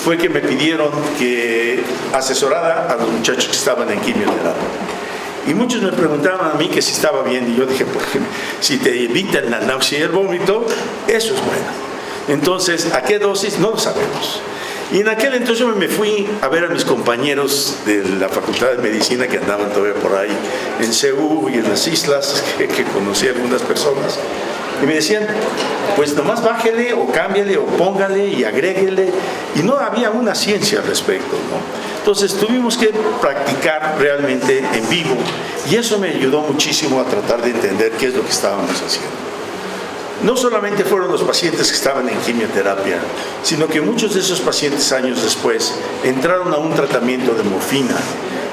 fue que me pidieron que asesorara a los muchachos que estaban en quimioterapia. Y muchos me preguntaban a mí que si estaba bien, y yo dije, pues, si te evitan la náusea y el vómito, eso es bueno. Entonces, ¿a qué dosis? No lo sabemos. Y en aquel entonces yo me fui a ver a mis compañeros de la Facultad de Medicina que andaban todavía por ahí en Ceú y en las islas, que conocí a algunas personas, y me decían, pues nomás bájele o cámbiale o póngale y agréguele, y no había una ciencia al respecto, ¿no? Entonces tuvimos que practicar realmente en vivo, y eso me ayudó muchísimo a tratar de entender qué es lo que estábamos haciendo. No solamente fueron los pacientes que estaban en quimioterapia, sino que muchos de esos pacientes años después entraron a un tratamiento de morfina.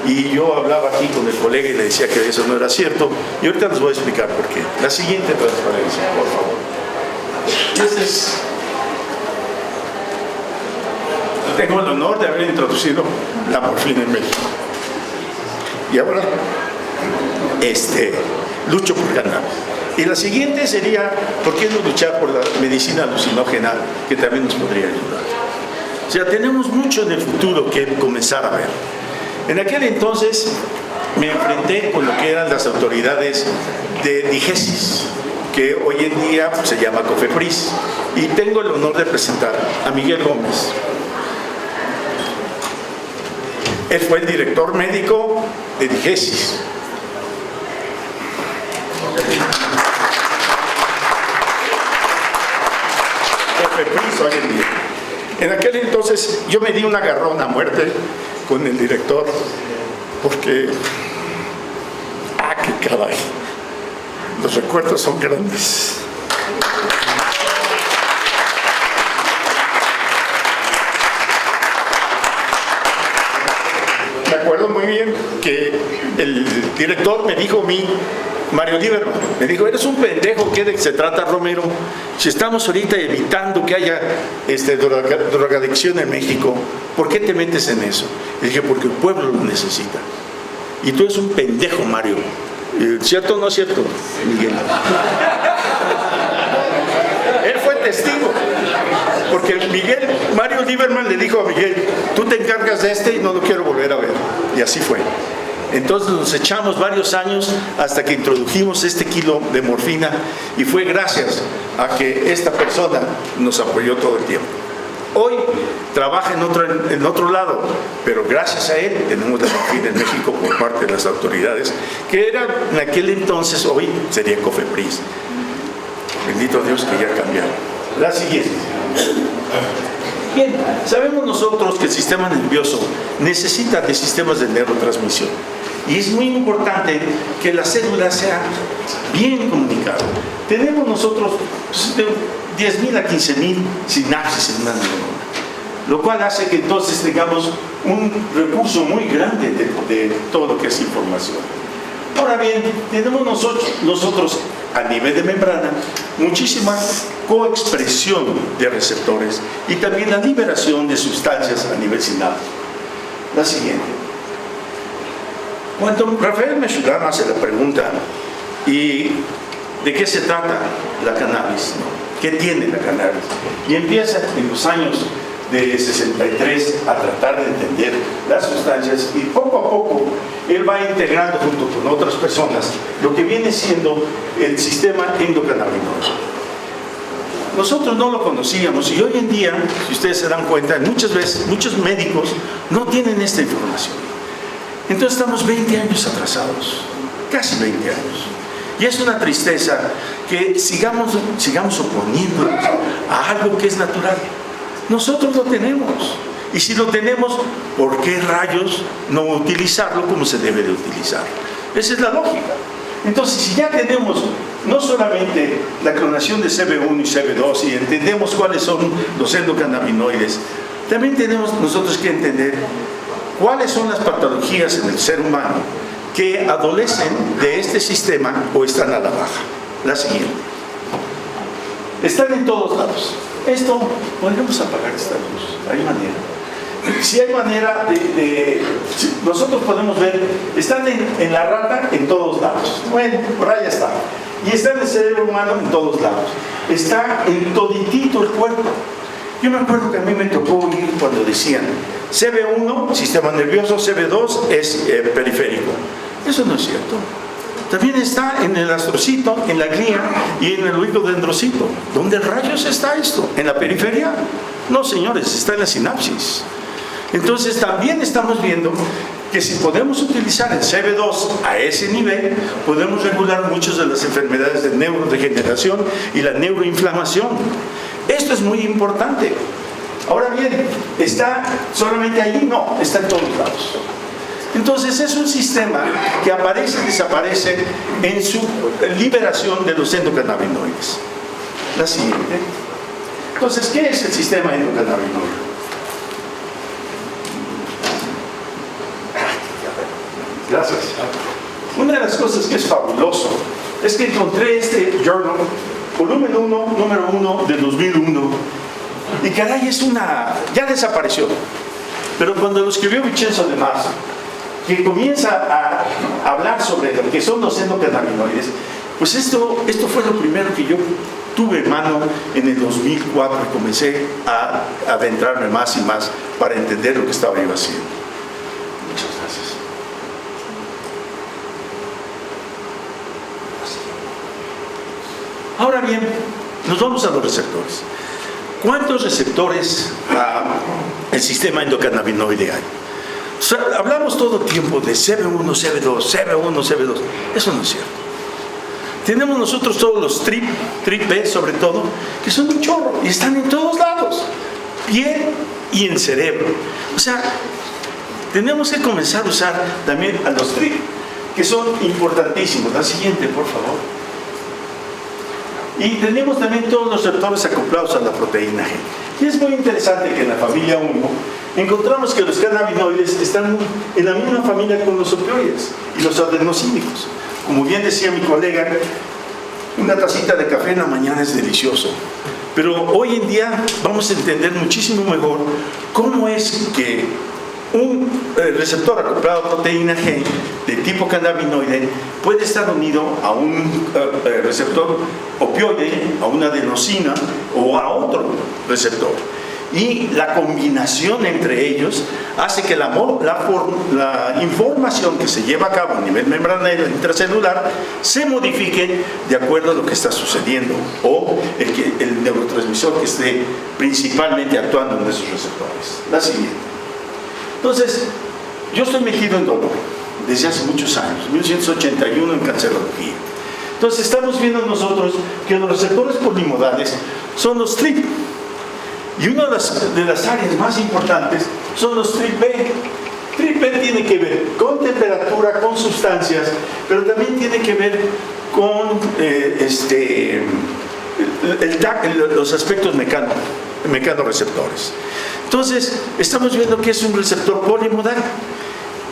Y yo hablaba aquí con el colega y le decía que eso no era cierto. Y ahorita les voy a explicar por qué. La siguiente transparencia, por favor. Tengo el honor de haber introducido la morfina en México. Y ahora, lucho por cannabis. Y la siguiente sería, ¿por qué no luchar por la medicina alucinógena, que también nos podría ayudar? O sea, tenemos mucho en el futuro que comenzar a ver. En aquel entonces me enfrenté con lo que eran las autoridades de DIGESIS, que hoy en día se llama COFEPRIS, y tengo el honor de presentar a Miguel Gómez. Él fue el director médico de DIGESIS. Hoy en día. En aquel entonces yo me di un agarrón a muerte con el director porque, qué caray, los recuerdos son grandes. Me acuerdo muy bien que el director me dijo a mí, Mario Lieberman, me dijo, eres un pendejo, ¿qué de qué se trata, Romero? Si estamos ahorita evitando que haya drogadicción en México, ¿por qué te metes en eso? Le dije, porque el pueblo lo necesita. Y tú eres un pendejo, Mario. ¿Cierto o no es cierto, Miguel? Él fue testigo. Porque Mario Lieberman le dijo a Miguel, tú te encargas de y no lo quiero volver a ver. Y así fue. Entonces nos echamos varios años hasta que introdujimos este kilo de morfina, y fue gracias a que esta persona nos apoyó todo el tiempo. Hoy trabaja en otro lado, pero gracias a él tenemos la morfina en México por parte de las autoridades, que era en aquel entonces, hoy sería COFEPRIS. Bendito Dios que ya cambiaron. La siguiente. Bien, sabemos nosotros que el sistema nervioso necesita de sistemas de neurotransmisión, y es muy importante que la célula sea bien comunicada. Tenemos nosotros de 10.000 a 15.000 sinapsis en una neurona, lo cual hace que entonces tengamos un recurso muy grande de todo lo que es información. Ahora bien, tenemos nosotros a nivel de membrana muchísima coexpresión de receptores y también la liberación de sustancias a nivel sináptico. La siguiente. Cuando Rafael Meshugam hace la pregunta, ¿y de qué se trata la cannabis? ¿Qué tiene la cannabis? Y empieza en los años de 63 a tratar de entender las sustancias, y poco a poco él va integrando junto con otras personas lo que viene siendo el sistema endocannabinoide. Nosotros no lo conocíamos, y hoy en día, si ustedes se dan cuenta, muchas veces muchos médicos no tienen esta información. Entonces estamos 20 años atrasados, casi 20 años. Y es una tristeza que sigamos oponiéndonos a algo que es natural. Nosotros lo tenemos, y si lo tenemos, ¿por qué rayos no utilizarlo como se debe de utilizar? Esa es la lógica. Entonces, si ya tenemos no solamente la clonación de CB1 y CB2 y entendemos cuáles son los endocannabinoides, también tenemos nosotros que entender cuáles son las patologías en el ser humano que adolecen de este sistema o están a la baja. La siguiente. Están en todos lados. Esto, podemos apagar esta luz, hay manera. Si hay manera nosotros podemos ver, están en la rata en todos lados. Bueno, por ahí está. Y está en el cerebro humano en todos lados. Está en toditito el cuerpo. Yo me acuerdo que a mí me tocó ir cuando decían CB1, sistema nervioso, CB2 es periférico. Eso no es cierto. También está en el astrocito, en la glía y en el oligodendrocito. ¿Dónde rayos está esto? ¿En la periferia? No, señores, está en la sinapsis. Entonces también estamos viendo que si podemos utilizar el CB2 a ese nivel, podemos regular muchas de las enfermedades de neurodegeneración y la neuroinflamación. Esto es muy importante. Ahora bien, ¿está solamente allí? No, está en todos lados. Entonces es un sistema que aparece y desaparece en su liberación de los endocannabinoides. La siguiente. Entonces, ¿qué es el sistema endocannabinoide? Gracias. Una de las cosas que es fabuloso es que encontré este journal, volumen 1, número 1 de 2001, y caray, ya desapareció. Pero cuando lo escribió Vincenzo De Masi, que comienza a hablar sobre lo que son los endocannabinoides, pues esto fue lo primero que yo tuve en mano en el 2004 y comencé a adentrarme más y más para entender lo que estaba yo haciendo. Muchas gracias. Ahora bien, nos vamos a los receptores. ¿Cuántos receptores el sistema endocannabinoide hay? O sea, hablamos todo el tiempo de CB1, CB2, CB1, CB2. Eso no es cierto. Tenemos nosotros todos los TRIP-B sobre todo, que son un chorro y están en todos lados, piel y en cerebro. O sea, tenemos que comenzar a usar también a los TRIP, que son importantísimos. La siguiente, por favor. Y tenemos también todos los receptores acoplados a la proteína G. Y es muy interesante que en la familia 1 encontramos que los cannabinoides están en la misma familia con los opioides y los adenosínicos. Como bien decía mi colega, una tacita de café en la mañana es delicioso. Pero hoy en día vamos a entender muchísimo mejor cómo es que un receptor acoplado a proteína G de tipo cannabinoide puede estar unido a un receptor opioide, a una adenosina o a otro receptor. Y la combinación entre ellos hace que la información que se lleva a cabo a nivel membranero intracelular se modifique de acuerdo a lo que está sucediendo o el neurotransmisor que esté principalmente actuando en esos receptores. La siguiente. Entonces, yo estoy metido en dolor desde hace muchos años, 1981 en cancerología. Entonces, estamos viendo nosotros que los receptores polimodales son los TRIP. Y una de las áreas más importantes son los TRIP-B. TRIP-B tiene que ver con temperatura, con sustancias, pero también tiene que ver con los aspectos mecanorreceptores. Entonces, estamos viendo que es un receptor polimodal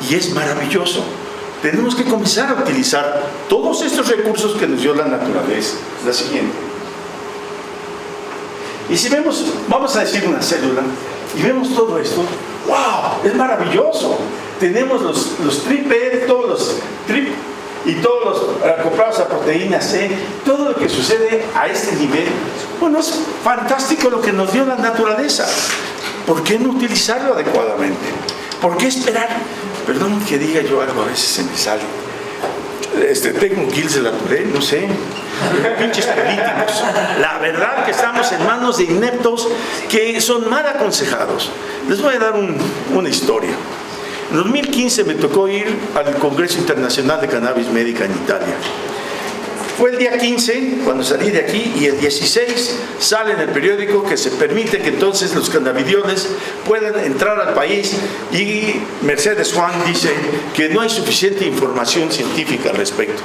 y es maravilloso. Tenemos que comenzar a utilizar todos estos recursos que nos dio la naturaleza. La siguiente. Y si vemos, vamos a decir una célula, y vemos todo esto, ¡wow! Es maravilloso. Tenemos los TRIP-B, todos los TRIP y todos los acoplados a proteína C, todo lo que sucede a este nivel. Bueno, es fantástico lo que nos dio la naturaleza. ¿Por qué no utilizarlo adecuadamente? ¿Por qué esperar? Perdón que diga yo algo, a veces se me sale. Tengo Gilles de la Tourette, no sé. Pinches políticos. La verdad que estamos en manos de ineptos que son mal aconsejados. Les voy a dar una historia. En 2015 me tocó ir al Congreso Internacional de Cannabis Médica en Italia. Fue el día 15 cuando salí de aquí y el 16 sale en el periódico que se permite que entonces los cannabidioles puedan entrar al país y Mercedes Juan dice que no hay suficiente información científica al respecto.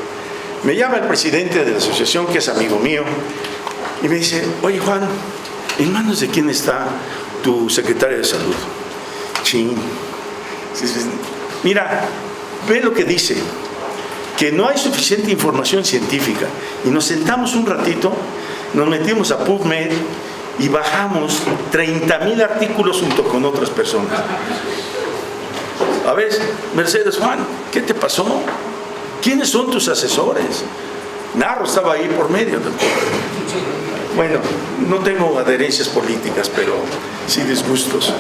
Me llama el presidente de la asociación, que es amigo mío, y me dice, oye Juan, ¿en manos de quién está tu secretario de salud? Chin. Mira, ve lo que dice, que no hay suficiente información científica. Y nos sentamos un ratito, nos metimos a PubMed y bajamos 30,000 artículos junto con otras personas. A ver, Mercedes Juan, ¿qué te pasó? ¿Quiénes son tus asesores? Narro estaba ahí por medio. Bueno, no tengo adherencias políticas, pero sí disgustos.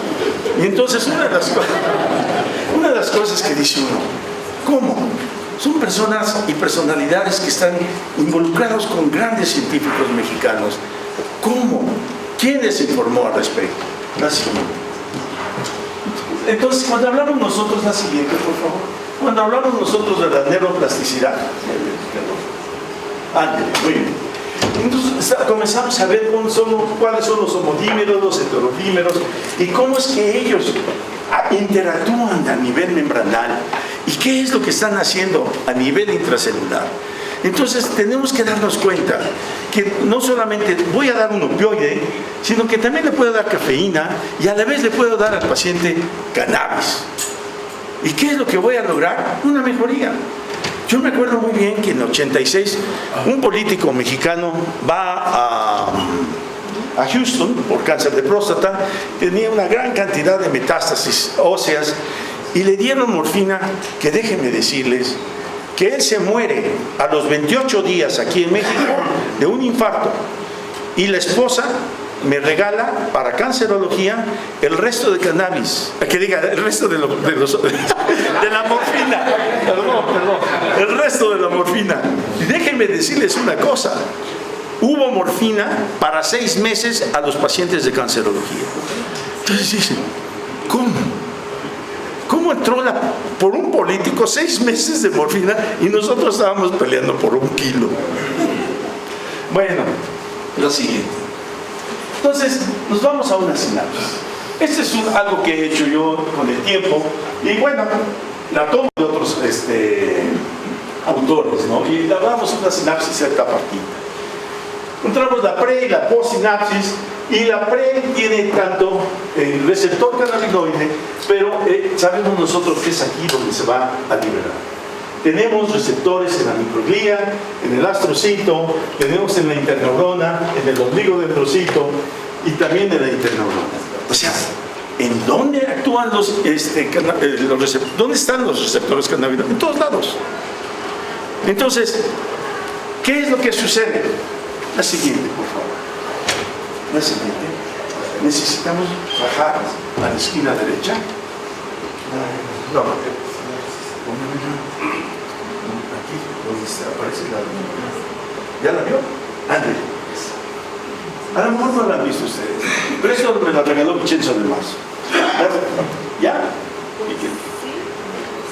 Y entonces una de las cosas que dice uno, ¿cómo? Son personas y personalidades que están involucrados con grandes científicos mexicanos. ¿Cómo? ¿Quién les informó al respecto? La siguiente. Entonces, cuando hablamos nosotros, la siguiente, por favor. Cuando hablamos nosotros de la neuroplasticidad, muy bien. Entonces comenzamos a ver cuáles son los homodímeros, los heterodímeros y cómo es que ellos interactúan a nivel membranal y qué es lo que están haciendo a nivel intracelular. Entonces tenemos que darnos cuenta que no solamente voy a dar un opioide, sino que también le puedo dar cafeína y a la vez le puedo dar al paciente cannabis. ¿Y qué es lo que voy a lograr? Una mejoría. Yo me acuerdo muy bien que en el 86 un político mexicano va a Houston por cáncer de próstata, tenía una gran cantidad de metástasis óseas y le dieron morfina, que déjenme decirles que él se muere a los 28 días aquí en México de un infarto y la esposa me regala para cancerología el resto de cannabis, que diga, el resto de la morfina, perdón, el resto de la morfina. Y déjenme decirles una cosa, hubo morfina para 6 meses a los pacientes de cancerología. Entonces dicen, ¿cómo? ¿Cómo entró por un político 6 meses de morfina y nosotros estábamos peleando por 1 kilo? Bueno, lo siguiente. Entonces, nos vamos a una sinapsis. Este es algo que he hecho yo con el tiempo y bueno, la tomo de otros autores, ¿no? Y la damos una sinapsis tripartita. Encontramos la pre y la postsinapsis y la pre tiene tanto el receptor cannabinoide, pero sabemos nosotros que es aquí donde se va a liberar. Tenemos receptores en la microglía, en el astrocito, tenemos en la interneurona, en el oligodendrocito y también en la interneurona. O sea, ¿en dónde actúan dónde están los receptores cannabinoides? En todos lados. Entonces, ¿qué es lo que sucede? La siguiente, por favor. La siguiente. Necesitamos bajar a la esquina derecha. No, aquí, donde aparece la... ¿Ya la vio? Ándale. A lo mejor no la han visto ustedes, pero eso me la regaló Vincenzo del Mazo. ¿Ya? ¿Y qué?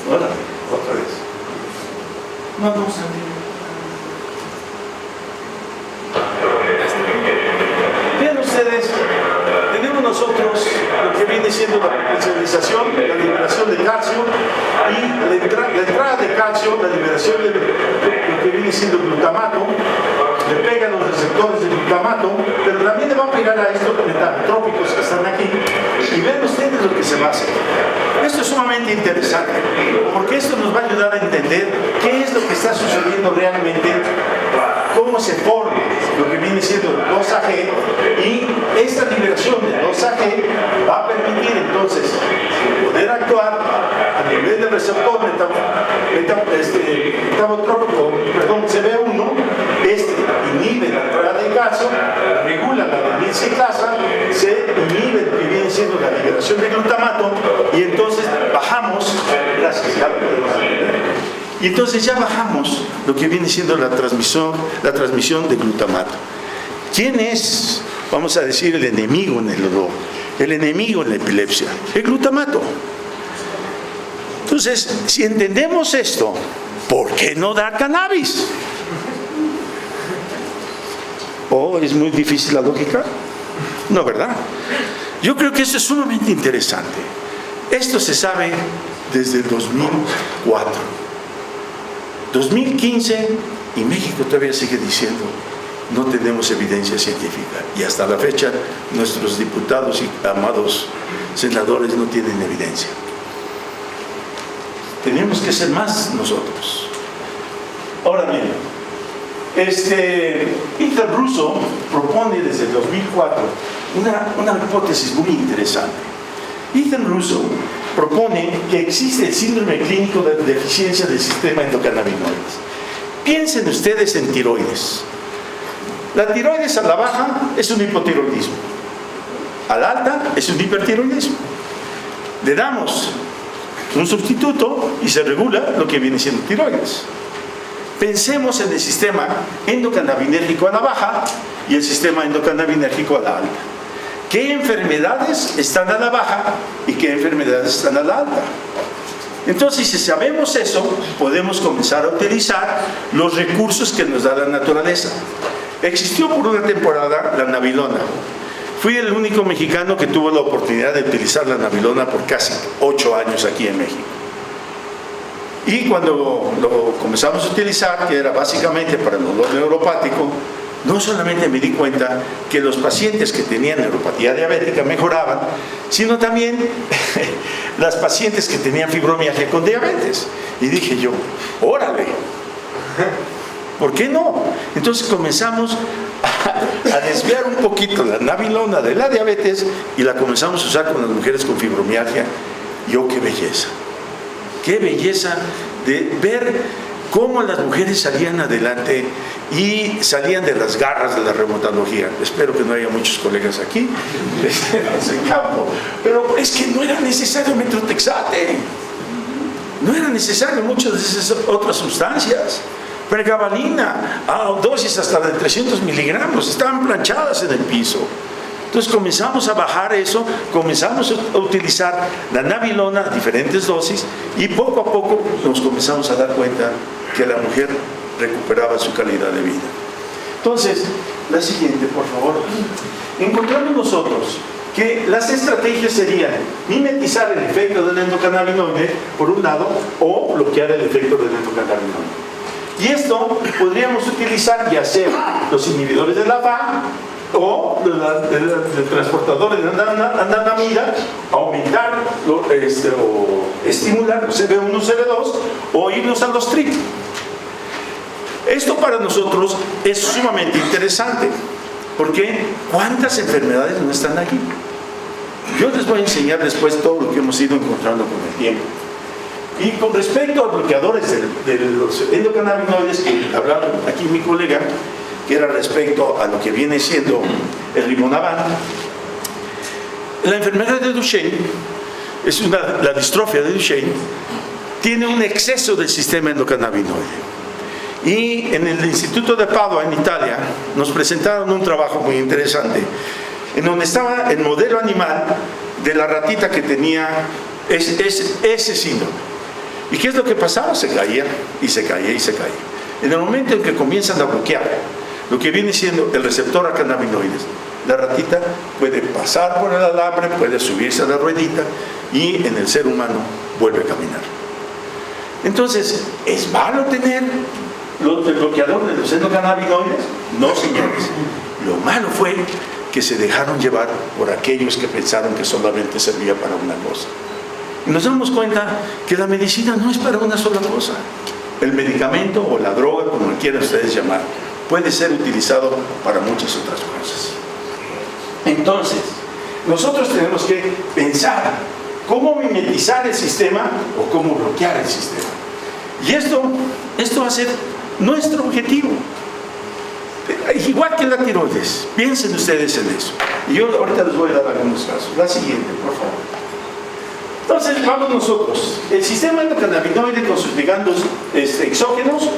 Hola, otra vez. No, vean ustedes, tenemos nosotros lo que viene siendo la potencialización, la liberación de calcio y la entrada de calcio, la liberación de lo que viene siendo glutamato, le pegan los receptores de glutamato, pero también le va a pegar a estos metatrópicos que están aquí y ven ustedes lo que se va a hacer. Esto es sumamente interesante porque esto nos va a ayudar a entender qué es lo que está sucediendo realmente, cómo se forma lo que viene siendo el 2AG y esta liberación del 2AG va a permitir entonces poder actuar a nivel del receptor metatrópico, CB1, inhibe la entrada de calcio, regula la desmilciclasa, se inhibe lo que viene siendo la liberación de glutamato y entonces bajamos, gracias, y entonces ya bajamos lo que viene siendo la transmisión de glutamato. ¿Quién es, vamos a decir, el enemigo en el dolor? El enemigo en la epilepsia, el glutamato. Entonces, si entendemos esto, ¿por qué no dar cannabis? ¿O es muy difícil la lógica? No, ¿verdad? Yo creo que esto es sumamente interesante. Esto se sabe desde el 2004. 2015 y México todavía sigue diciendo no tenemos evidencia científica y hasta la fecha nuestros diputados y amados senadores no tienen evidencia. Tenemos que ser más nosotros. Ahora bien, Peter Russo propone desde el 2004 una hipótesis muy interesante. Peter Russo propone que existe el síndrome clínico de deficiencia del sistema endocannabinoides. Piensen ustedes en tiroides. La tiroides a la baja es un hipotiroidismo, a la alta es un hipertiroidismo. Le damos un sustituto y se regula lo que viene siendo tiroides. Pensemos en el sistema endocannabinérgico a la baja y el sistema endocannabinérgico a la alta. ¿Qué enfermedades están a la baja y qué enfermedades están a la alta? Entonces, si sabemos eso, podemos comenzar a utilizar los recursos que nos da la naturaleza. Existió por una temporada la nabilona. Fui el único mexicano que tuvo la oportunidad de utilizar la nabilona por casi 8 años aquí en México. Y cuando lo comenzamos a utilizar, que era básicamente para el dolor neuropático, no solamente me di cuenta que los pacientes que tenían neuropatía diabética mejoraban, sino también las pacientes que tenían fibromialgia con diabetes. Y dije yo, órale, ¿por qué no? Entonces comenzamos a desviar un poquito la nabilona de la diabetes y la comenzamos a usar con las mujeres con fibromialgia. ¡Oh, qué belleza! ¡Qué belleza de ver cómo las mujeres salían adelante y salían de las garras de la reumatología! Espero que no haya muchos colegas aquí en ese campo, pero es que no era necesario metrotexate, no era necesario muchas de esas otras sustancias. Pregabalina, dosis hasta de 300 miligramos, estaban planchadas en el piso. Entonces comenzamos a bajar eso, comenzamos a utilizar la nabilona a diferentes dosis y poco a poco nos comenzamos a dar cuenta que la mujer recuperaba su calidad de vida. Entonces, la siguiente, por favor. Encontramos nosotros que las estrategias serían mimetizar el efecto del endocannabinoide, por un lado, o bloquear el efecto del endocannabinoide. Y esto podríamos utilizar ya sea los inhibidores de la FA o el transportador de anandamida, aumentar o estimular CB1, CB2 o irnos a los TRIP. Esto para nosotros es sumamente interesante, porque ¿cuántas enfermedades no están aquí? Yo les voy a enseñar después todo lo que hemos ido encontrando con el tiempo. Y con respecto a bloqueadores de los endocannabinoides que hablaron aquí mi colega, que era respecto a lo que viene siendo el rimonabant, la enfermedad de Duchenne, la distrofia de Duchenne, tiene un exceso del sistema endocannabinoide. Y en el Instituto de Padua, en Italia, nos presentaron un trabajo muy interesante, en donde estaba el modelo animal de la ratita que tenía ese síndrome. ¿Y qué es lo que pasaba? Se caía y se caía y se caía. En el momento en que comienzan a bloquear lo que viene siendo el receptor a cannabinoides, la ratita puede pasar por el alambre, puede subirse a la ruedita y en el ser humano vuelve a caminar. Entonces, ¿es malo tener el bloqueador de los endocannabinoides? No, señores. Lo malo fue que se dejaron llevar por aquellos que pensaron que solamente servía para una cosa. Y nos damos cuenta que la medicina no es para una sola cosa. El medicamento o la droga, como lo quieran ustedes llamar, puede ser utilizado para muchas otras cosas. Entonces, nosotros tenemos que pensar cómo mimetizar el sistema o cómo bloquear el sistema. Y esto va a ser nuestro objetivo. Igual que la tiroides, piensen ustedes en eso. Y yo ahorita les voy a dar algunos casos. La siguiente, por favor. Entonces, vamos nosotros. El sistema endocannabinoide con sus ligandos exógenos,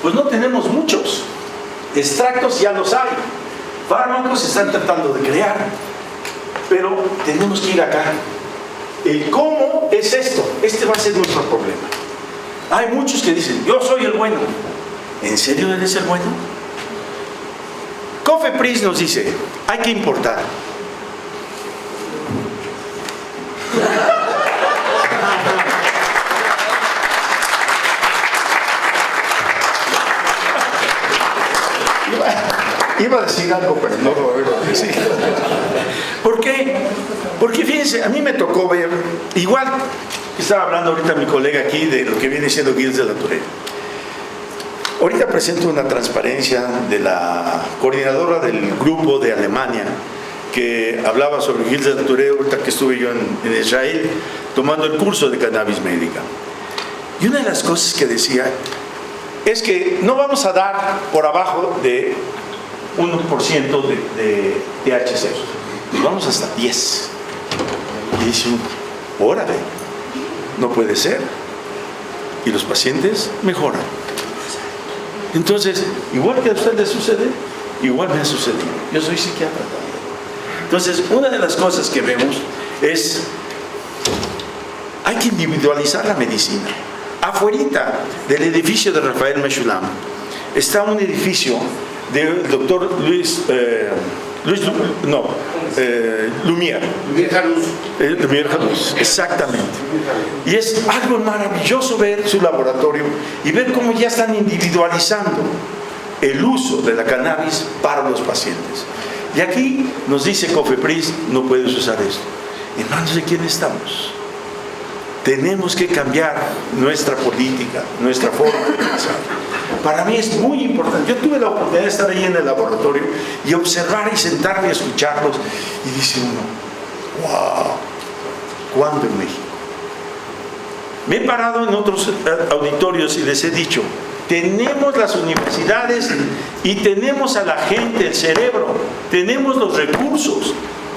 pues no tenemos muchos. Extractos ya los hay. Fármacos se están tratando de crear. Pero tenemos que ir acá. El cómo es esto. Este va a ser nuestro problema. Hay muchos que dicen, yo soy el bueno. ¿En serio eres el bueno? Cofepris nos dice, hay que importar. Iba a decir algo, pero no lo voy a decir. ¿Por qué? Porque fíjense, a mí me tocó ver, igual que estaba hablando ahorita mi colega aquí de lo que viene siendo Gilles de la Tourette. Ahorita presento una transparencia de la coordinadora del grupo de Alemania que hablaba sobre Gilles de la Tourette, ahorita que estuve yo en Israel tomando el curso de cannabis médica. Y una de las cosas que decía, es que no vamos a dar por abajo de 1% de THC. Nos vamos hasta 10. Y dice uno, órale, no puede ser. Y los pacientes mejoran. Entonces, igual que a usted le sucede, igual me ha sucedido. Yo soy psiquiatra también. Entonces, una de las cosas que vemos es, hay que individualizar la medicina. Afuerita del edificio de Rafael Meshulam está un edificio del doctor Lumière. Lumière Jaluz, exactamente. Y es algo maravilloso ver su laboratorio y ver cómo ya están individualizando el uso de la cannabis para los pacientes. Y aquí nos dice Cofepris, no puedes usar esto. ¿En manos de quién estamos? Tenemos que cambiar nuestra política, nuestra forma de pensar. Para mí es muy importante. Yo tuve la oportunidad de estar ahí en el laboratorio y observar y sentarme y escucharlos. Y dice uno, wow, ¿cuándo en México? Me he parado en otros auditorios y les he dicho, tenemos las universidades y tenemos a la gente, el cerebro, tenemos los recursos.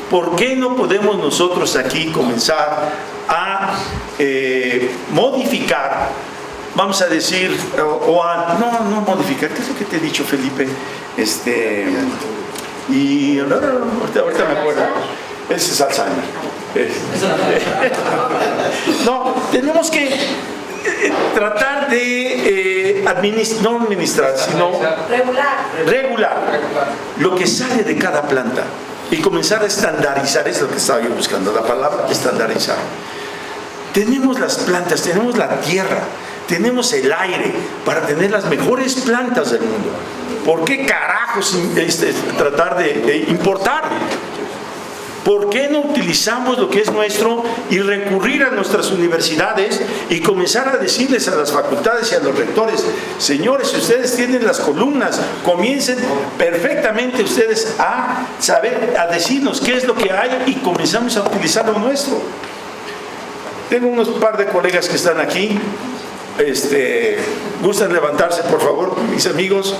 ¿Por qué no podemos nosotros aquí comenzar a modificar, vamos a decir, no modificar, ¿qué es lo que te he dicho, Felipe? Y ahorita me acuerdo, ese es Alzheimer. No, tenemos que tratar de no administrar, sino regular lo que sale de cada planta y comenzar a estandarizar. Es lo que estaba yo buscando, la palabra estandarizar. Tenemos las plantas, tenemos la tierra, tenemos el aire para tener las mejores plantas del mundo. ¿Por qué carajos tratar de importar? ¿Por qué no utilizamos lo que es nuestro y recurrir a nuestras universidades y comenzar a decirles a las facultades y a los rectores, señores, si ustedes tienen las columnas, comiencen perfectamente ustedes a saber, a decirnos qué es lo que hay y comenzamos a utilizar lo nuestro? Tengo unos par de colegas que están aquí. Gustan levantarse, por favor, mis amigos.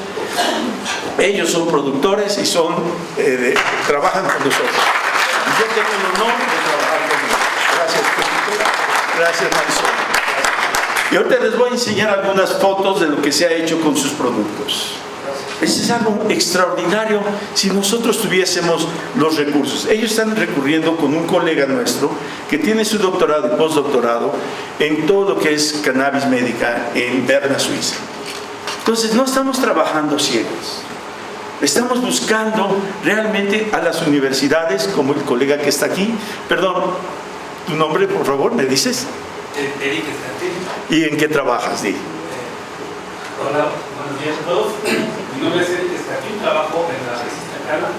Ellos son productores y trabajan con nosotros. Yo tengo el honor de trabajar con ellos. Gracias, gracias, Marisol. Y ahorita les voy a enseñar algunas fotos de lo que se ha hecho con sus productos. Eso es algo extraordinario si nosotros tuviésemos los recursos. Ellos están recurriendo con un colega nuestro que tiene su doctorado y postdoctorado en todo lo que es cannabis médica en Berna, Suiza. Entonces no estamos trabajando ciegos. Estamos buscando realmente a las universidades, como el colega que está aquí. Perdón, tu nombre, por favor, ¿me dices? Eric Escatil. ¿Y en qué trabajas, Di? Hola, buenos días a todos. Mi nombre es Eric Escatil, trabajo en la Iztacala,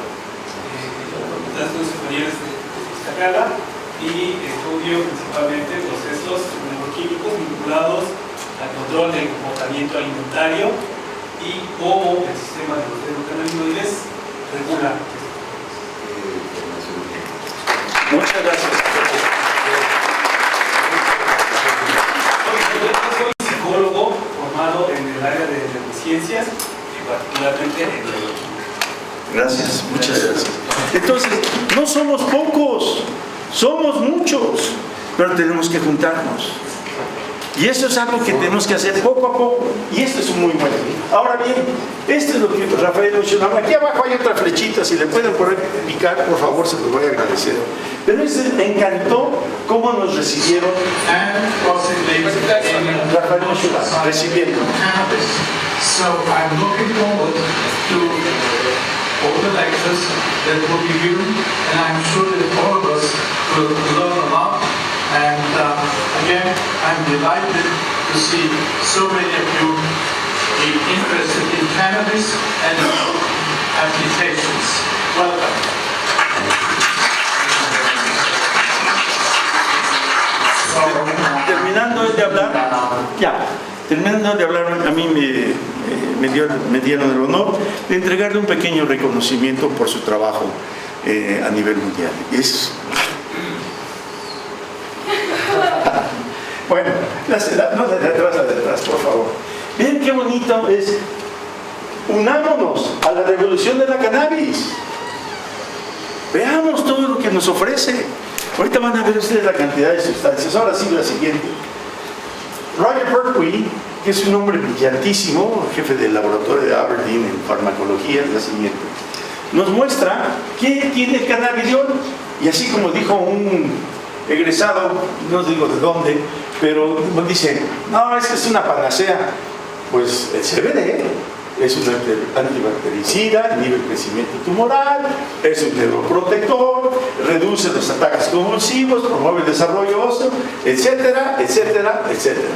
las superiores de Iztacala, y estudio principalmente procesos neuroquímicos vinculados al control del comportamiento alimentario y cómo el sistema de los endocannabinoides regula. Muchas gracias. Soy psicólogo formado en el área de neurociencias y particularmente en neuroquímica. Gracias, muchas gracias. Entonces, no somos pocos, somos muchos, pero tenemos que juntarnos. Y eso es algo que tenemos que hacer poco a poco. Y esto es muy bueno. Ahora bien, esto es lo que Rafael mencionaba. Aquí abajo hay otra flechita. Si le pueden poner picar, por favor, se los voy a agradecer. Pero me encantó cómo nos recibieron Rafael mencionaba, recibiendo. So I'm looking forward to all the lectures that will be given, and I'm sure that all of us will learn a lot. And again, I'm delighted to see so many of you be interested in cannabis and applications. Welcome. Terminando de hablar, a mí me dieron el honor de entregarle un pequeño reconocimiento por su trabajo a nivel mundial. Bueno, no de atrás, por favor. Vean qué bonito es. Unámonos a la revolución de la cannabis. Veamos todo lo que nos ofrece. Ahorita van a ver ustedes la cantidad de sustancias. Ahora sí, la siguiente. Roger Pertwee, que es un hombre brillantísimo, jefe del laboratorio de Aberdeen en farmacología, es la siguiente. Nos muestra qué tiene el cannabidiol. Y así como dijo un egresado, no digo de dónde, pero dice, no, es que es una panacea. Pues el CBD es un antibactericida, inhibe el crecimiento tumoral, es un neuroprotector, reduce los ataques convulsivos, promueve el desarrollo óseo, etcétera, etcétera, etcétera.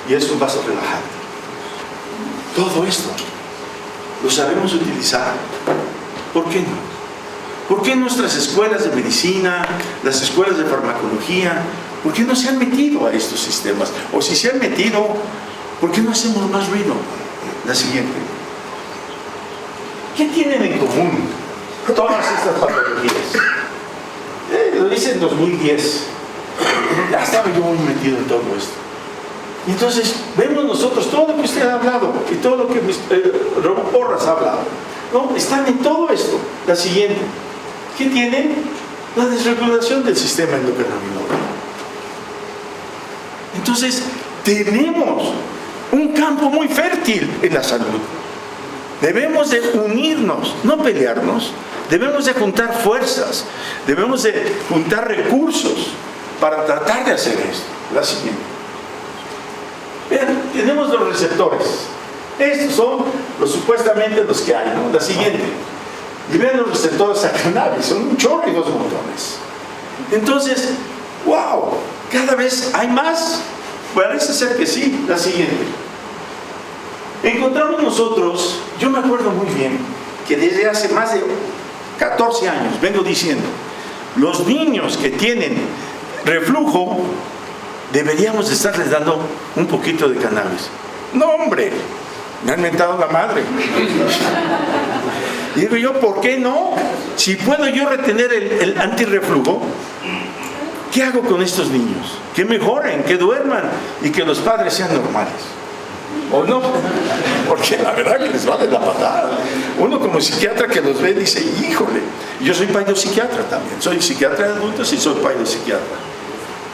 Y es un vaso relajante. Todo esto lo sabemos utilizar. ¿Por qué no? ¿Por qué nuestras escuelas de medicina, las escuelas de farmacología, por qué no se han metido a estos sistemas? O si se han metido, ¿por qué no hacemos más ruido? La siguiente. ¿Qué tienen en común todas estas patologías? Lo hice en 2010. Ya estaba yo muy metido en todo esto. Y entonces, vemos nosotros todo lo que usted ha hablado y todo lo que Ramón Porras ha hablado. No, están en todo esto. La siguiente. ¿Qué tienen? La desregulación del sistema endocannabinoide. Entonces, tenemos un campo muy fértil en la salud. Debemos de unirnos, no pelearnos. Debemos de juntar fuerzas. Debemos de juntar recursos para tratar de hacer esto. La siguiente. Vean, tenemos los receptores. Estos son supuestamente los que hay, ¿no? La siguiente. Y vean los receptores a cannabis, son un chorro y 2 montones. Entonces, wow, cada vez hay más. Parece ser que sí. La siguiente. Encontramos nosotros, yo me acuerdo muy bien, que desde hace más de 14 años vengo diciendo, los niños que tienen reflujo, deberíamos de estarles dando un poquito de cannabis. No, hombre, me han mentado la madre. Y digo yo, ¿por qué no? Si puedo yo retener el antirreflujo, ¿qué hago con estos niños? Que mejoren, que duerman y que los padres sean normales. ¿O no? Porque la verdad que les vale la patada. Uno como psiquiatra que los ve dice, híjole, yo soy psiquiatra también, soy psiquiatra de adultos y soy psiquiatra.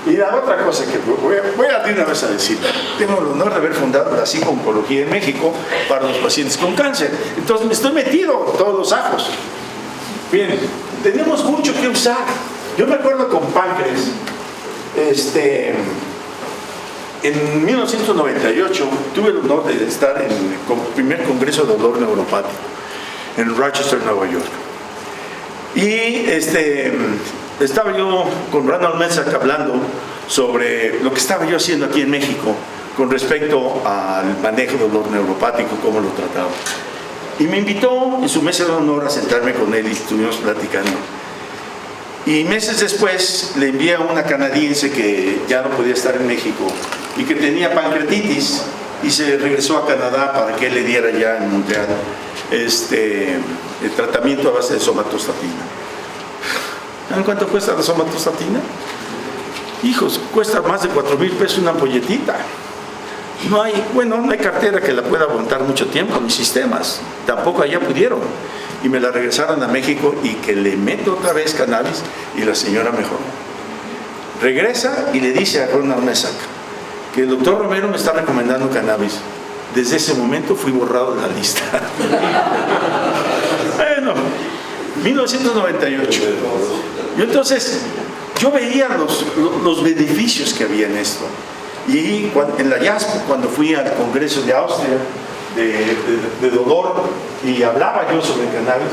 Y la otra cosa que voy a de una vez a decir, tengo el honor de haber fundado la psico-oncología en México para los pacientes con cáncer. Entonces me estoy metido en todos los ajos. Bien, tenemos mucho que usar. Yo me acuerdo con páncreas, en 1998 tuve el honor de estar en el primer congreso de dolor neuropático en Rochester, Nueva York. Y estaba yo con Randall Meltzer hablando sobre lo que estaba yo haciendo aquí en México con respecto al manejo del dolor neuropático, cómo lo trataba. Y me invitó en su mesa de honor a sentarme con él y estuvimos platicando. Y meses después le envié a una canadiense que ya no podía estar en México y que tenía pancreatitis y se regresó a Canadá para que él le diera ya en Montreal el tratamiento a base de somatostatina. ¿Saben cuánto cuesta la somatostatina? Hijos, cuesta más de 4,000 pesos una ampolletita. No hay cartera que la pueda aguantar mucho tiempo, ni sistemas. Tampoco allá pudieron. Y me la regresaron a México y que le meto otra vez cannabis y la señora mejoró. Regresa y le dice a Ronald Mesak que el doctor Romero me está recomendando cannabis. Desde ese momento fui borrado de la lista. Bueno, 1998. Y entonces yo veía los beneficios que había en esto. Y en la JASP, cuando fui al Congreso de Austria de dolor y hablaba yo sobre cannabis,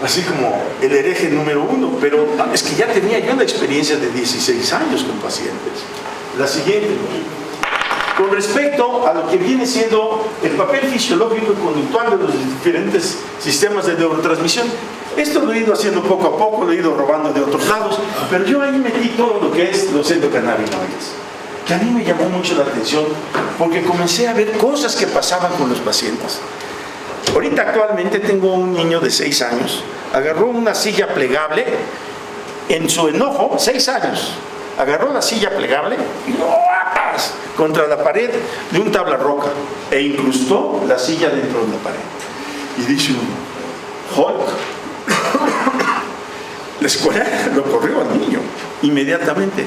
así como el hereje número 1, pero es que ya tenía yo la experiencia de 16 años con pacientes. La siguiente, con respecto a lo que viene siendo el papel fisiológico y conductual de los diferentes sistemas de neurotransmisión, esto lo he ido haciendo poco a poco, lo he ido robando de otros lados, pero yo ahí metí todo lo que es los endocannabinoides, que a mí me llamó mucho la atención porque comencé a ver cosas que pasaban con los pacientes. Ahorita actualmente tengo un niño de 6 años, agarró una silla plegable, en su enojo, 6 años, agarró la silla plegable y ¡pras!, contra la pared de un tabla roca e incrustó la silla dentro de la pared. Y dice uno, Hulk. La escuela lo corrió al niño inmediatamente.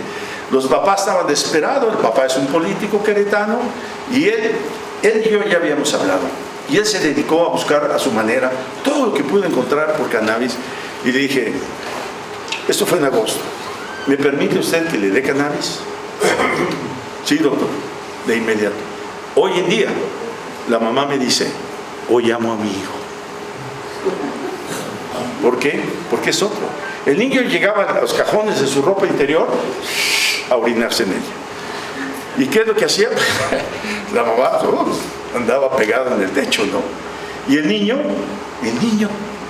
Los papás estaban desesperados. El papá es un político queretano y él y yo ya habíamos hablado. Y él se dedicó a buscar a su manera todo lo que pudo encontrar por cannabis. Y le dije, esto fue en agosto, ¿me permite usted que le dé cannabis? Sí, doctor, de inmediato. Hoy en día, la mamá me dice, hoy amo a mi hijo. ¿Por qué? Porque es otro. El niño llegaba a los cajones de su ropa interior a orinarse en ella. ¿Y qué es lo que hacía? La mamá andaba pegada en el techo, ¿no? Y el niño,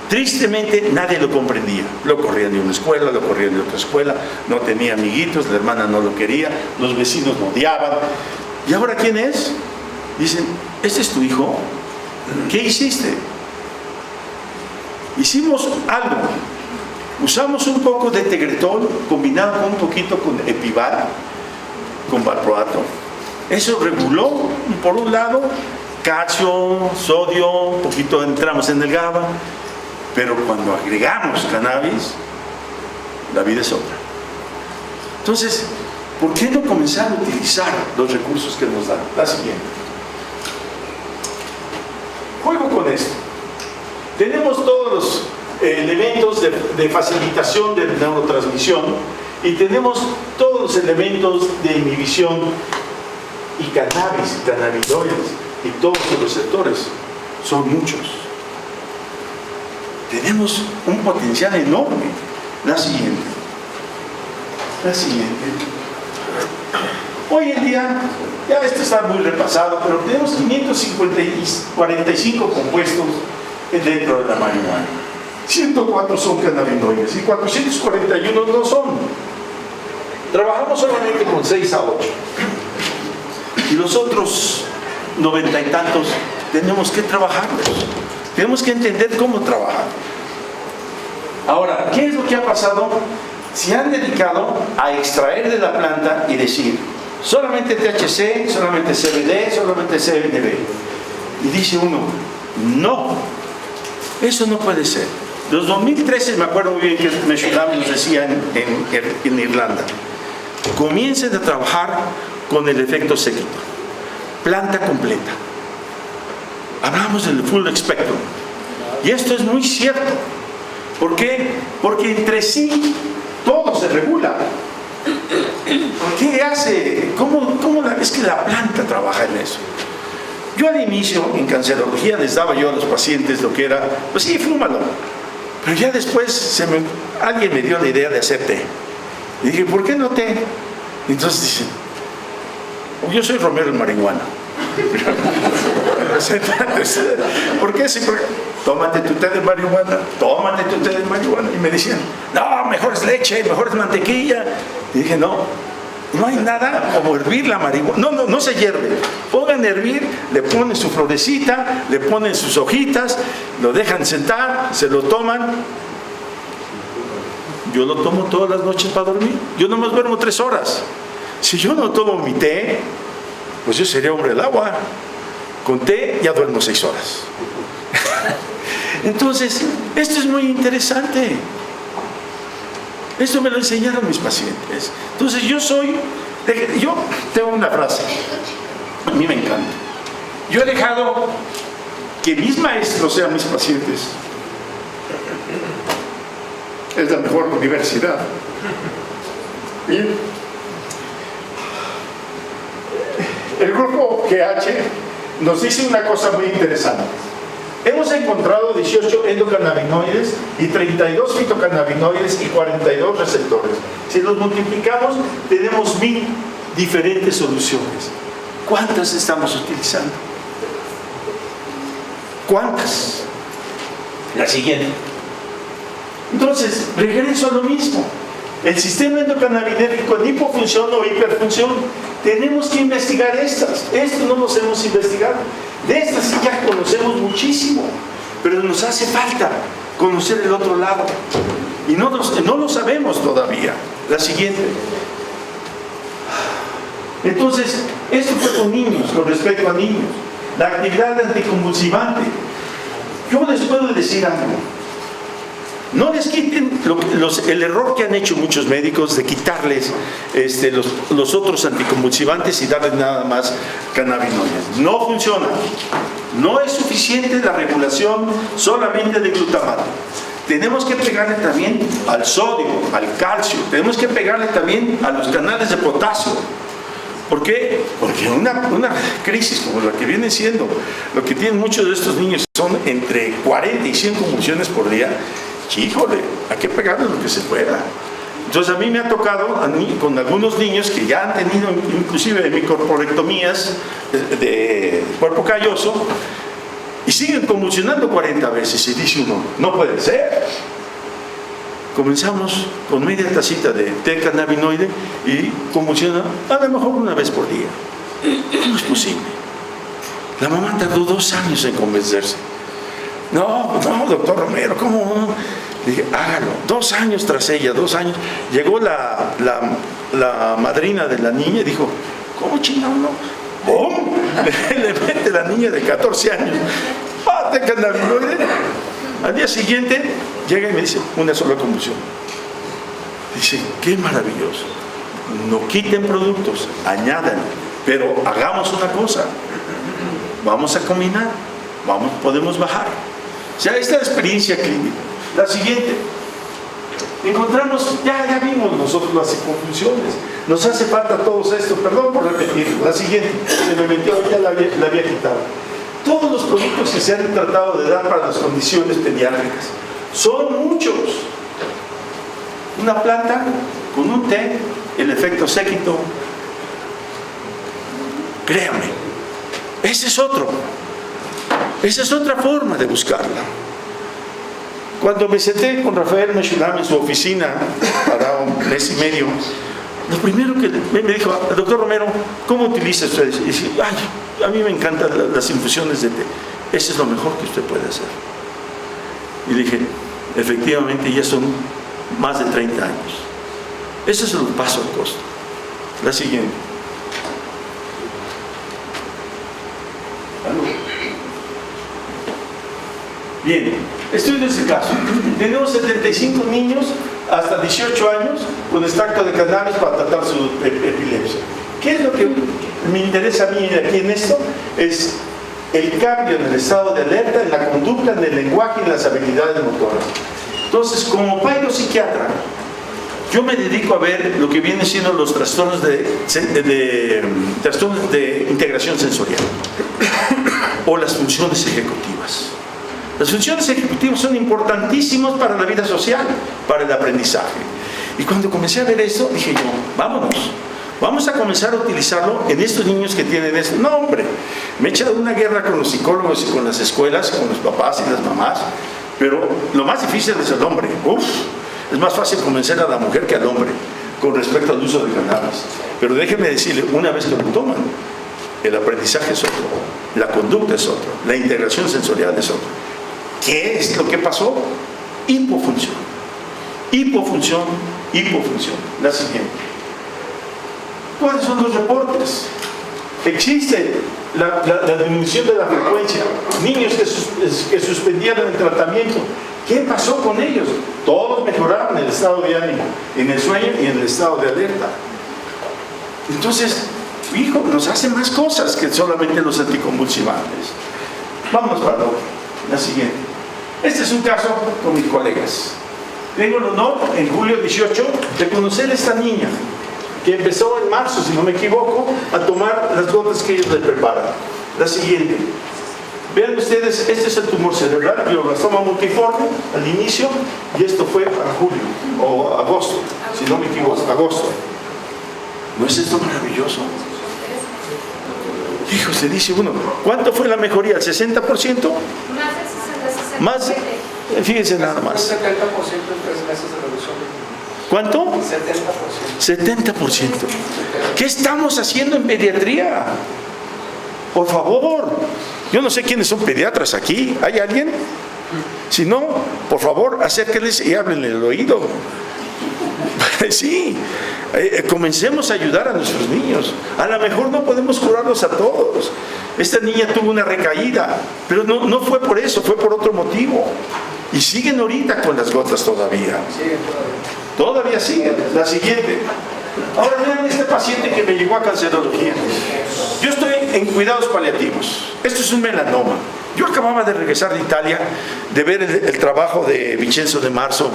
tristemente nadie lo comprendía. Lo corrían de una escuela, lo corrían de otra escuela, no tenía amiguitos, la hermana no lo quería, los vecinos lo odiaban. ¿Y ahora quién es? Dicen, ¿este es tu hijo? ¿Qué hiciste? Hicimos algo. Usamos un poco de tegretol combinado con un poquito con epival, con valproato. Eso reguló, por un lado, calcio, sodio, un poquito entramos en el GABA, pero cuando agregamos cannabis, la vida es otra. Entonces, ¿por qué no comenzar a utilizar los recursos que nos dan? La siguiente. Juego con esto. Tenemos todos los elementos de facilitación de neurotransmisión y tenemos todos los elementos de inhibición y cannabis, cannabinoides y todos los receptores. Son muchos. Tenemos un potencial enorme. La siguiente. Hoy en día, ya esto está muy repasado, pero tenemos 545 compuestos dentro de la marihuana. 104 son cannabinoides y 441 no son. Trabajamos solamente con 6 a 8. Y los otros 90 y tantos tenemos que trabajarlos. Tenemos que entender cómo trabajar. Ahora, ¿qué es lo que ha pasado? Se han dedicado a extraer de la planta y decir, solamente THC, solamente CBD, solamente CBD. Y dice uno, no, eso no puede ser. En 2013, me acuerdo muy bien que Meshulam nos decía en Irlanda, comiencen a trabajar con el efecto séquito, planta completa. Hablamos del full spectrum. Y esto es muy cierto. ¿Por qué? Porque entre sí todo se regula. ¿Qué hace? Es que la planta trabaja en eso. Yo al inicio, en cancerología, les daba yo a los pacientes lo que era, pues sí, fúmalo. Pero ya después alguien me dio la idea de hacer té. Y dije, ¿por qué no té? Entonces dicen, yo soy Romero el marihuana. ¿Por qué? Sí, porque tómate tu té de marihuana, tómate tu té de marihuana. Y me decían, no, mejor es leche, mejor es mantequilla. Y dije, no hay nada como hervir la marihuana. No se hierve. Pongan a hervir, le ponen su florecita, le ponen sus hojitas, lo dejan sentar, se lo toman. Yo lo tomo todas las noches para dormir. Yo nomás duermo 3 horas. Si yo no tomo mi té, pues yo sería hombre del agua. Con té ya duermo 6 horas. Entonces, esto es muy interesante. Esto me lo enseñaron mis pacientes. Entonces yo tengo una frase, a mí me encanta. Yo he dejado que mis maestros sean mis pacientes. Es la mejor universidad. Bien. El grupo GH nos dice una cosa muy interesante. Hemos encontrado 18 endocannabinoides y 32 fitocannabinoides y 42 receptores. Si los multiplicamos, tenemos 1000 diferentes soluciones. ¿Cuántas estamos utilizando? ¿Cuántas? La siguiente. Entonces, regreso a lo mismo. El sistema endocannabinérgico en hipofunción o hiperfunción, tenemos que investigar estas. Esto no los hemos investigado. De estas sí ya conocemos muchísimo, pero nos hace falta conocer el otro lado. Y no lo sabemos todavía. La siguiente. Entonces, esto fue con niños, con respecto a niños. La actividad anticonvulsivante. Yo les puedo decir algo. No les quiten el error que han hecho muchos médicos de quitarles los otros anticonvulsivantes y darles nada más cannabinoides. No funciona. No es suficiente la regulación solamente de glutamato. Tenemos que pegarle también al sodio, al calcio. Tenemos que pegarle también a los canales de potasio. ¿Por qué? Porque una crisis como la que viene siendo, lo que tienen muchos de estos niños son entre 40 y 100 convulsiones por día. Híjole, hay que pegarle lo que se pueda. Entonces a mí me ha tocado con algunos niños que ya han tenido inclusive microporectomías de cuerpo calloso y siguen convulsionando 40 veces y dice uno, no puede ser. Comenzamos con media tacita de té cannabinoide y convulsiona a lo mejor una vez por día. No es posible. La mamá tardó 2 años en convencerse. No, doctor Romero, ¿cómo? Dije, hágalo. 2 años tras ella, 2 años. Llegó la madrina de la niña y dijo, ¿cómo chingado no? ¡Bum! Le mete la niña de 14 años. ¡Pate cannabinoide! Al día siguiente llega y me dice, una sola convulsión. Dice, qué maravilloso. No quiten productos, añadan, pero hagamos una cosa. Vamos a combinar, podemos bajar. O sea, esta es la experiencia clínica. La siguiente, encontramos, ya vimos nosotros las convulsiones, nos hace falta todo esto, perdón por repetir. La siguiente, se me metió, ya la había quitado. Todos los productos que se han tratado de dar para las condiciones pediátricas son muchos. Una planta con un té, el efecto séquito, créame, ese es otro. Esa es otra forma de buscarla. Cuando me senté con Rafael Meshulam en su oficina para 1 mes y medio, lo primero que me dijo, doctor Romero, ¿cómo utiliza usted? Y dice, ay, a mí me encantan las infusiones de té. Eso es lo mejor que usted puede hacer. Y dije, efectivamente ya son más de 30 años. Eso es el paso al costo. La siguiente. Bien, estoy en ese caso. Tenemos 75 niños hasta 18 años con extracto de cannabis para tratar su epilepsia. ¿Qué es lo que me interesa a mí aquí en esto? Es el cambio en el estado de alerta, en la conducta, en el lenguaje y en las habilidades motoras. Entonces, como psiquiatra, yo me dedico a ver lo que vienen siendo los trastornos trastornos de integración sensorial o las funciones ejecutivas. Las funciones ejecutivas son importantísimas para la vida social, para el aprendizaje. Y cuando comencé a ver eso, dije yo, vamos a comenzar a utilizarlo en estos niños que tienen esto. No, hombre, me he echado una guerra con los psicólogos y con las escuelas, con los papás y las mamás, pero lo más difícil es el hombre. Es más fácil convencer a la mujer que al hombre con respecto al uso de cannabis. Pero déjenme decirle, una vez que lo toman, el aprendizaje es otro, la conducta es otro, la integración sensorial es otro. ¿Qué es lo que pasó? Hipofunción. La siguiente. ¿Cuáles son los reportes? Existe la disminución de la frecuencia. Niños que suspendieron el tratamiento. ¿Qué pasó con ellos? Todos mejoraron el estado de ánimo, en el sueño y en el estado de alerta. Entonces, hijo, nos hace más cosas que solamente los anticonvulsivantes. Vamos para la siguiente. Este es un caso con mis colegas. Tengo el honor, en julio 18, de conocer a esta niña, que empezó en marzo, si no me equivoco, a tomar las gotas que ellos le preparan. La siguiente. Vean ustedes, este es el tumor cerebral, glioblastoma multiforme, al inicio, y esto fue para julio, o agosto, si no me equivoco, agosto. ¿No es esto maravilloso? Hijo, se dice uno, ¿cuánto fue la mejoría? ¿El 60%? Más, fíjense nada más. 70% en 3 meses de reducción. ¿Cuánto? 70%. 70%. ¿Qué estamos haciendo en pediatría? Por favor. Yo no sé quiénes son pediatras aquí. ¿Hay alguien? Si no, por favor, acérquenles y háblenle el oído. Sí, comencemos a ayudar a nuestros niños. A lo mejor no podemos curarlos a todos. Esta niña tuvo una recaída, pero no fue por eso, fue por otro motivo. Y siguen ahorita con las gotas todavía. Todavía siguen. La siguiente. Ahora vean este paciente que me llegó a cancerología. Yo estoy en cuidados paliativos. Esto es un melanoma. Yo acababa de regresar de Italia, de ver el trabajo de Vincenzo de Marzo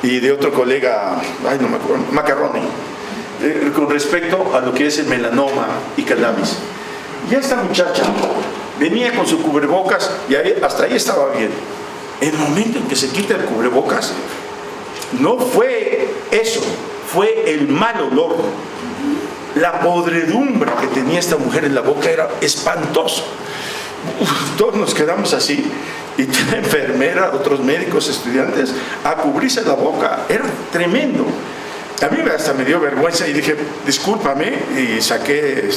y de otro colega, no me acuerdo, Macarroni, con respecto a lo que es el melanoma y cannabis. Y esta muchacha venía con su cubrebocas y hasta ahí estaba bien. El momento en que se quita el cubrebocas, no fue eso, fue el mal olor. La podredumbre que tenía esta mujer en la boca era espantoso. Todos nos quedamos así, y la enfermera, otros médicos, estudiantes, a cubrirse la boca. Era tremendo. A mí hasta me dio vergüenza y dije, discúlpame, y saqué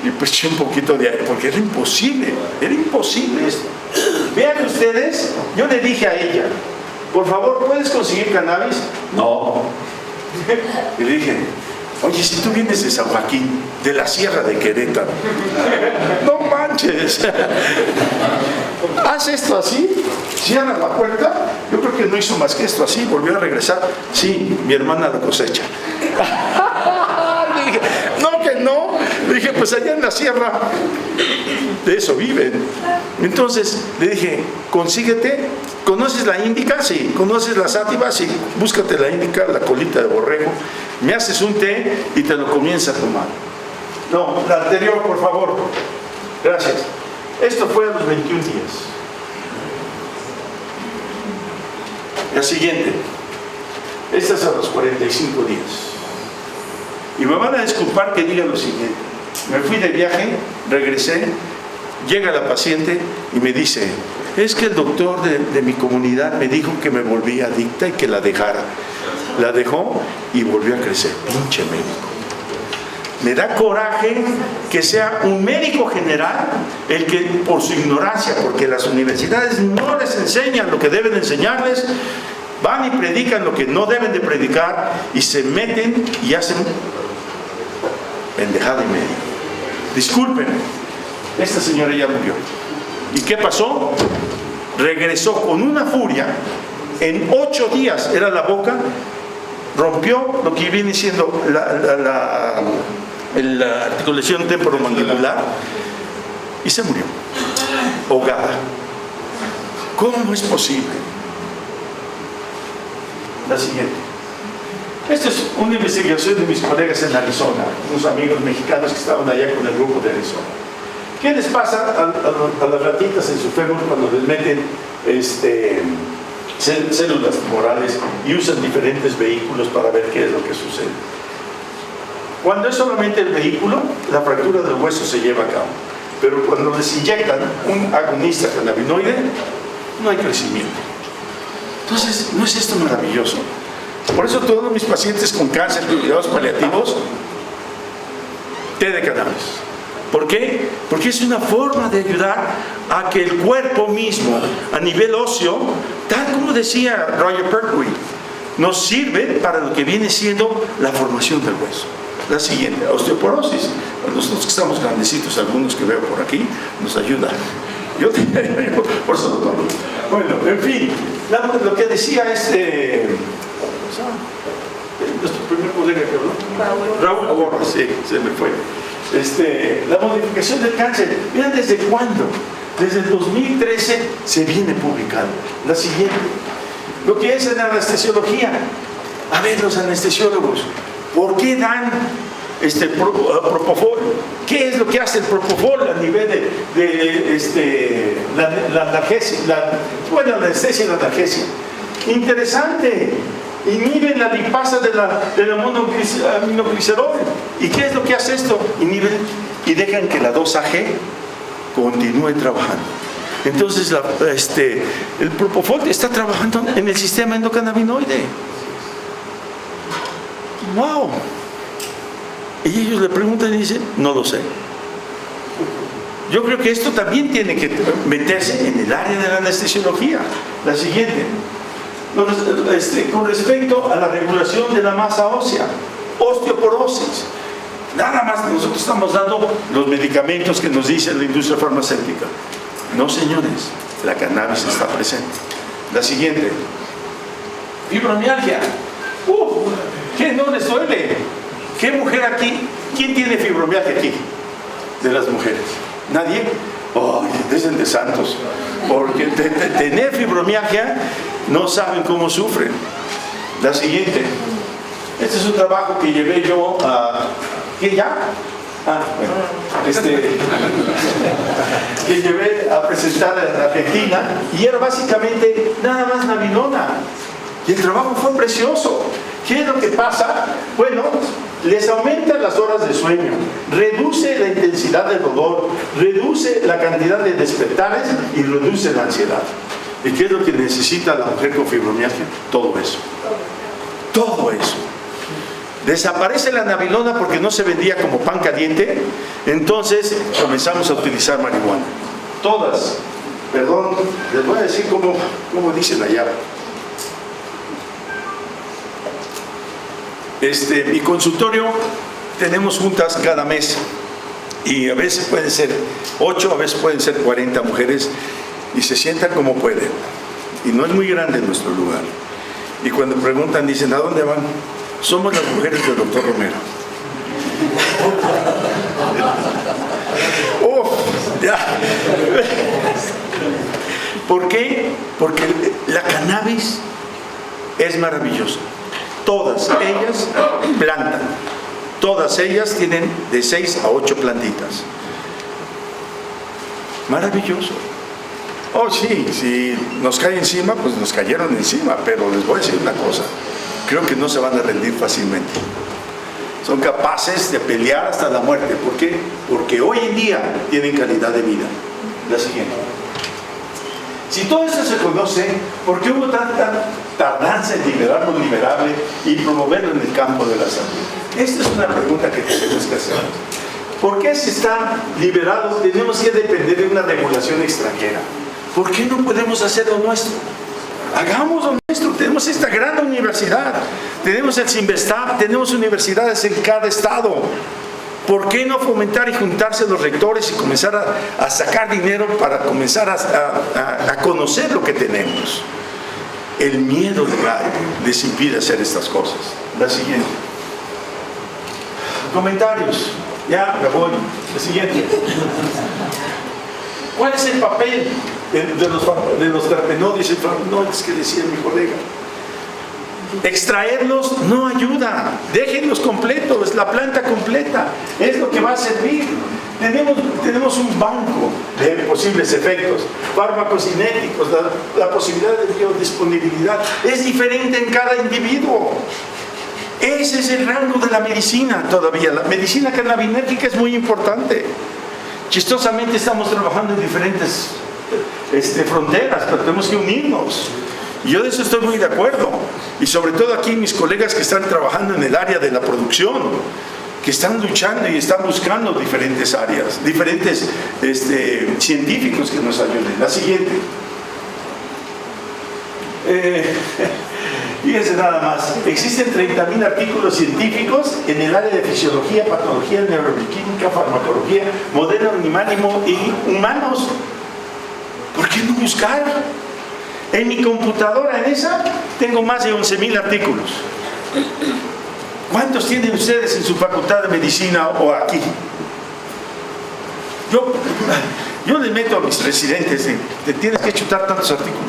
y pues eché un poquito de aire, porque era imposible esto. Vean ustedes, yo le dije a ella, por favor, ¿puedes conseguir cannabis? No. Y le dije, oye, si tú vienes de San Joaquín, de la Sierra de Querétaro, no manches, haz esto así, cierra la puerta. Yo creo que no hizo más que esto así, volvió a regresar. Sí, mi hermana la cosecha. Le dije, no, que no. Le dije, pues allá en la sierra de eso viven. Entonces le dije, consíguete. ¿Conoces la índica? Sí. ¿Conoces la sátiva? Sí. Búscate la índica, la colita de borrego, me haces un té y te lo comienzas a tomar. No, la anterior, por favor. Gracias. Esto fue a los 21 días. La siguiente. Esta es a los 45 días. Y me van a disculpar que diga lo siguiente. Me fui de viaje, regresé, llega la paciente y me dice, es que el doctor de mi comunidad me dijo que me volvía adicta y que la dejara. La dejó y volvió a crecer. Pinche médico. Me da coraje que sea un médico general el que, por su ignorancia, porque las universidades no les enseñan lo que deben enseñarles, van y predican lo que no deben de predicar y se meten y hacen pendejada y media. Disculpen, esta señora ya murió. ¿Y qué pasó? Regresó con una furia. En 8 días era la boca, rompió lo que viene siendo la articulación temporomandibular y se murió, ahogada. ¿Cómo es posible? La siguiente. Esta es una investigación de mis colegas en Arizona, unos amigos mexicanos que estaban allá con el grupo de Arizona. ¿Qué les pasa a las ratitas en su fémur cuando les meten células tumorales y usan diferentes vehículos para ver qué es lo que sucede? Cuando es solamente el vehículo, la fractura del hueso se lleva a cabo. Pero cuando les inyectan un agonista cannabinoide, no hay crecimiento. Entonces, ¿no es esto maravilloso? Por eso todos mis pacientes con cáncer de cuidados paliativos, té de cannabis. ¿Por qué? Porque es una forma de ayudar a que el cuerpo mismo, a nivel óseo, tal como decía Roger Pertwee, nos sirve para lo que viene siendo la formación del hueso. La siguiente, osteoporosis. Nosotros que estamos grandecitos, algunos que veo por aquí, nos ayuda. Por eso lo tomo. Bueno, en fin, lo que decía nuestro primer colega que habló, Raúl Aborra, sí, se me fue. La modificación del cáncer, miren desde cuándo. Desde el 2013 se viene publicando. La siguiente, lo que es en anestesiología. A ver, los anestesiólogos, ¿por qué dan propofol? ¿Qué es lo que hace el propofol a nivel de la analgesia, la anestesia y la analgesia? Interesante. Inhiben la lipasa de la aminoglicerol. ¿Y qué es lo que hace esto? Inhiben y dejan que la 2-AG continúe trabajando. Entonces el propofol está trabajando en el sistema endocannabinoide. ¡Wow! Y ellos le preguntan y dicen, no lo sé. Yo creo que esto también tiene que meterse en el área de la anestesiología. La siguiente. Con respecto a la regulación de la masa ósea, osteoporosis. Nada más nosotros estamos dando los medicamentos que nos dice la industria farmacéutica. No, señores, la cannabis está presente. La siguiente, fibromialgia. ¿Qué no les duele? ¿Qué mujer aquí? ¿Quién tiene fibromialgia aquí? De las mujeres. ¿Nadie? Dicen de santos. Porque tener fibromialgia no saben cómo sufren. La siguiente. Este es un trabajo que llevé yo a... ¿Qué ya? Que llevé a presentar en Argentina y era básicamente nada más nabilona. Y el trabajo fue precioso. ¿Qué es lo que pasa? Bueno, les aumenta las horas de sueño, reduce la intensidad del dolor, reduce la cantidad de despertares y reduce la ansiedad. ¿Y qué es lo que necesita la mujer con fibromialgia? Todo eso. Todo eso. Desaparece la nabilona porque no se vendía como pan caliente, entonces comenzamos a utilizar marihuana. Todas, perdón, les voy a decir cómo dice la llave. Mi consultorio tenemos juntas cada mes y a veces pueden ser 8, a veces pueden ser 40 mujeres y se sientan como pueden. Y no es muy grande nuestro lugar. Y cuando preguntan, dicen, ¿a dónde van? Somos las mujeres del doctor Romero. Ya. ¿Por qué? Porque la cannabis es maravillosa. Todas ellas plantan. Todas ellas tienen de 6 a 8 plantitas. Maravilloso. Sí, si nos cae encima, pues nos cayeron encima, pero les voy a decir una cosa. Creo que no se van a rendir fácilmente. Son capaces de pelear hasta la muerte. ¿Por qué? Porque hoy en día tienen calidad de vida. La siguiente. Si todo esto se conoce, ¿por qué hubo tanta tardanza en liberar lo liberable y promoverlo en el campo de la salud? Esta es una pregunta que tenemos que hacer. ¿Por qué si está liberado tenemos que depender de una regulación extranjera? ¿Por qué no podemos hacer lo nuestro? Hagamos lo nuestro. Tenemos esta gran universidad, tenemos el Cinvestav, tenemos universidades en cada estado. ¿Por qué no fomentar y juntarse los rectores y comenzar a sacar dinero para comenzar a conocer lo que tenemos? El miedo legal les impide hacer estas cosas. La siguiente. Comentarios. Ya me voy. La siguiente. ¿Cuál es el papel de los terpenoides y flavonoides que decía mi colega? Extraerlos no ayuda, déjenlos completos, la planta completa es lo que va a servir. Tenemos un banco de posibles efectos, fármacos cinéticos, la posibilidad de biodisponibilidad es diferente en cada individuo. Ese es el rango de la medicina todavía. La medicina cannabinérgica es muy importante. Chistosamente estamos trabajando en diferentes fronteras, pero tenemos que unirnos. Y yo de eso estoy muy de acuerdo. Y sobre todo aquí mis colegas que están trabajando en el área de la producción, que están luchando y están buscando diferentes áreas, diferentes científicos que nos ayuden. La siguiente. Fíjense nada más, existen 30.000 artículos científicos en el área de fisiología, patología, neuroquímica, farmacología, modelo animal y humanos. ¿Por qué no buscar? En mi computadora, en esa, tengo más de 11.000 artículos. ¿Cuántos tienen ustedes en su facultad de medicina o aquí? Yo les meto a mis residentes, te tienes que chutar tantos artículos.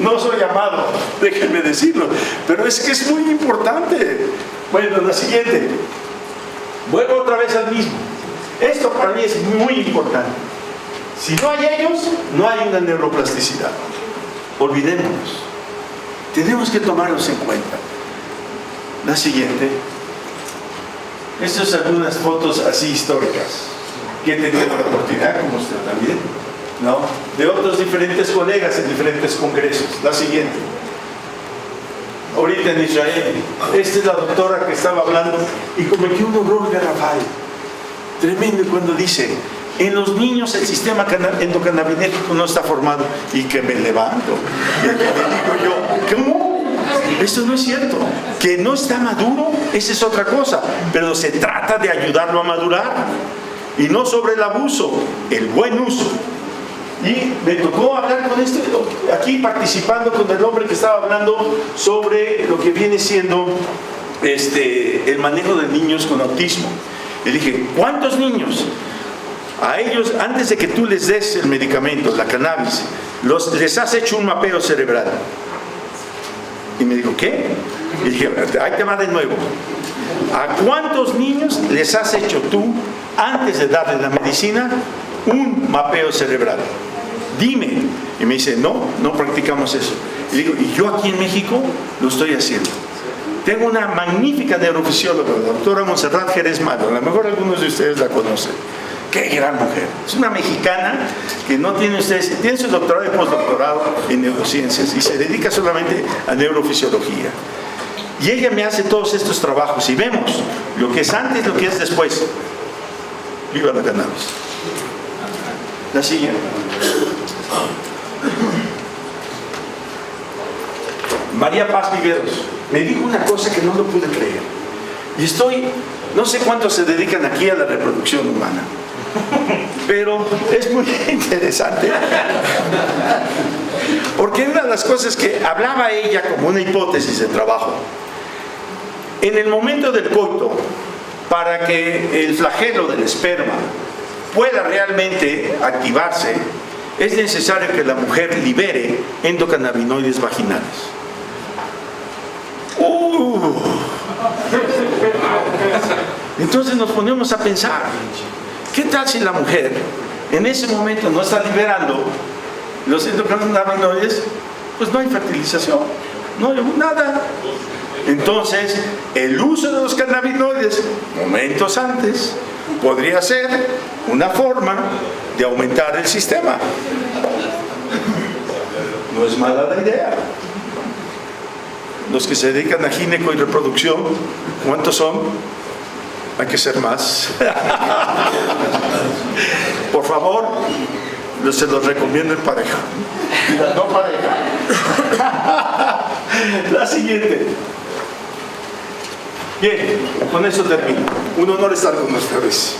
No soy amado, déjenme decirlo, pero es que es muy importante. Bueno, la siguiente. Vuelvo otra vez al mismo. Esto para mí es muy importante. Si no hay ellos, no hay una neuroplasticidad. Olvidémonos. Tenemos que tomarlos en cuenta. La siguiente. Estas son algunas fotos así históricas que he tenido la oportunidad, como usted también, ¿no? De otros diferentes colegas en diferentes congresos. La siguiente. Ahorita en Israel, esta es la doctora que estaba hablando y cometió un horror garrafal tremendo cuando dice En los niños el sistema endocannabinérgico no está formado. Y que me levanto. Y que le digo yo, ¿cómo? Esto no es cierto. Que no está maduro, esa es otra cosa. Pero se trata de ayudarlo a madurar. Y no sobre el abuso, el buen uso. Y me tocó hablar con aquí participando con el hombre que estaba hablando sobre lo que viene siendo el manejo de niños con autismo. Le dije, ¿cuántos niños? A ellos, antes de que tú les des el medicamento, la cannabis, les has hecho un mapeo cerebral. Y me dijo, ¿qué? Y dije, ahí te va de nuevo. ¿A cuántos niños les has hecho tú, antes de darles la medicina, un mapeo cerebral? Dime. Y me dice, no practicamos eso. Y digo, y yo aquí en México lo estoy haciendo. Tengo una magnífica neurofisióloga, la doctora Montserrat Jerez Malo. A lo mejor algunos de ustedes la conocen. ¡Qué gran mujer! Es una mexicana que no tiene ustedes, tiene su doctorado y postdoctorado en neurociencias y se dedica solamente a neurofisiología. Y ella me hace todos estos trabajos y vemos lo que es antes, lo que es después. ¡Viva la cannabis! La siguiente. María Paz Viveros me dijo una cosa que no lo pude creer. Y no sé cuántos se dedican aquí a la reproducción humana, pero es muy interesante. Porque una de las cosas que hablaba ella como una hipótesis de trabajo, en el momento del coito, para que el flagelo del esperma pueda realmente activarse, es necesario que la mujer libere endocannabinoides vaginales. Entonces nos ponemos a pensar, ¿qué tal si la mujer en ese momento no está liberando los endocannabinoides? Pues no hay fertilización, no hay nada. Entonces, el uso de los cannabinoides momentos antes podría ser una forma de aumentar el sistema. No es mala la idea. Los que se dedican a gineco y reproducción, ¿cuántos son? Hay que ser más. Por favor, se los recomiendo en pareja. Y la no pareja. La siguiente. Bien, con eso termino. Un honor estar con ustedes.